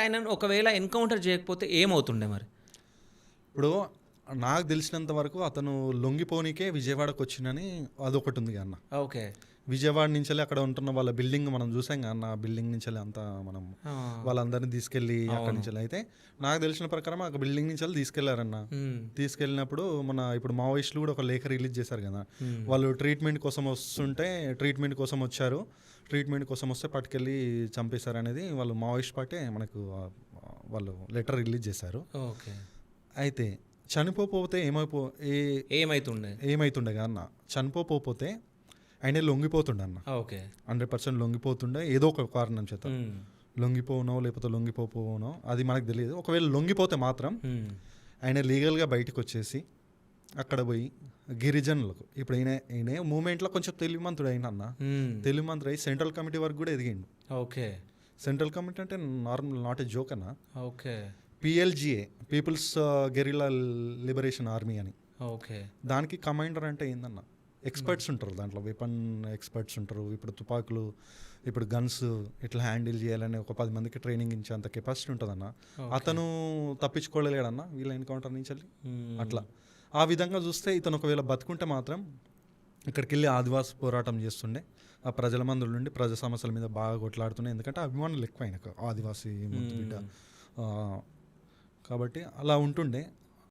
ఆయనను ఒకవేళ ఎన్‌కౌంటర్ చేయకపోతే ఏమవుతుండే మరి? ఇప్పుడు నాకు తెలిసినంత వరకు అతను లొంగిపోనీకే విజయవాడకు వచ్చిందని అదొకటి ఉంది అన్న. ఓకే. విజయవాడ నుంచి అక్కడ ఉంటున్న వాళ్ళ బిల్డింగ్ మనం చూసాం అన్న, బిల్డింగ్ నుంచి అంతా మనం వాళ్ళందరినీ తీసుకెళ్ళి అక్కడి నుంచి అయితే నాకు తెలిసిన ప్రకారం ఆ బిల్డింగ్ నుంచి తీసుకెళ్లారన్న. తీసుకెళ్ళినప్పుడు ఇప్పుడు మావోయిస్టులు కూడా ఒక లేఖ రిలీజ్ చేశారు కదా, వాళ్ళు ట్రీట్మెంట్ కోసం వస్తుంటే ట్రీట్మెంట్ కోసం వచ్చారు, ట్రీట్మెంట్ కోసం వస్తే పట్టుకెళ్ళి చంపేశారు అనేది వాళ్ళు మావోయిస్ట్ పార్టీ మనకు వాళ్ళు లెటర్ రిలీజ్ చేశారు. ఓకే. అయితే చనిపోతే ఏమైతుండే అన్న, చనిపోతే ఆయన లొంగిపోతుండే అన్న. ఓకే. 100% లొంగిపోతుండే, ఏదో ఒక కారణం చేత లొంగిపోనో లేకపోతే లొంగిపోనో అది మనకు తెలియదు. ఒకవేళ లొంగిపోతే మాత్రం ఆయన లీగల్గా బయటకు వచ్చేసి అక్కడ పోయి గిరిజనులకు ఇప్పుడు ఈయన మూమెంట్లో కొంచెం తెలివిమంతుడు అయిన అన్న, తెలివిమంతుడు అయి సెంట్రల్ కమిటీ వరకు కూడా ఎదిగిండు. ఓకే. సెంట్రల్ కమిటీ అంటే నాట్ ఏ జోక్ అన్న. Okay. PLGA, people's guerrilla liberation army అని. ఓకే. దానికి కమాండర్ అంటే ఏందన్న, ఎక్స్పర్ట్స్ ఉంటారు దాంట్లో, వెపన్ ఎక్స్పర్ట్స్ ఉంటారు. ఇప్పుడు తుపాకులు, ఇప్పుడు గన్స్ ఇట్లా హ్యాండిల్ చేయాలని ఒక 10 మందికి ట్రైనింగ్ ఇచ్చే అంత కెపాసిటీ ఉంటుందన్న. అతను తప్పించుకోలేడన్న వీళ్ళ ఎన్కౌంటర్ నుంచి వెళ్ళి. అట్లా ఆ విధంగా చూస్తే ఇతను ఒకవేళ బతుకుంటే మాత్రం ఇక్కడికి వెళ్ళి ఆదివాసి పోరాటం చేస్తుండే, ఆ ప్రజల మందుల నుండి ప్రజా సమస్యల మీద బాగా కొట్లాడుతుండే. ఎందుకంటే అభిమానులు ఎక్కువ ఆయనకు, ఆదివాసి ముద్దు బిడ్డ కాబట్టి అలా ఉంటుండే.